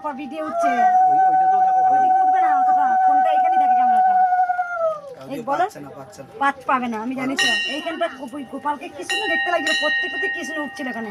পাপা video উঠছে। ওইদিকে উঠবে না অতটা, ফোনটা এখানেই থাকে ক্যামেরাটা। এই বলো পাবে না, আমি জানি তো। এইখানটা গোপালকে কি সুন্দর দেখতে লাগছিল, প্রত্যেকটা কি সুন্দর উঠছিল এখানে।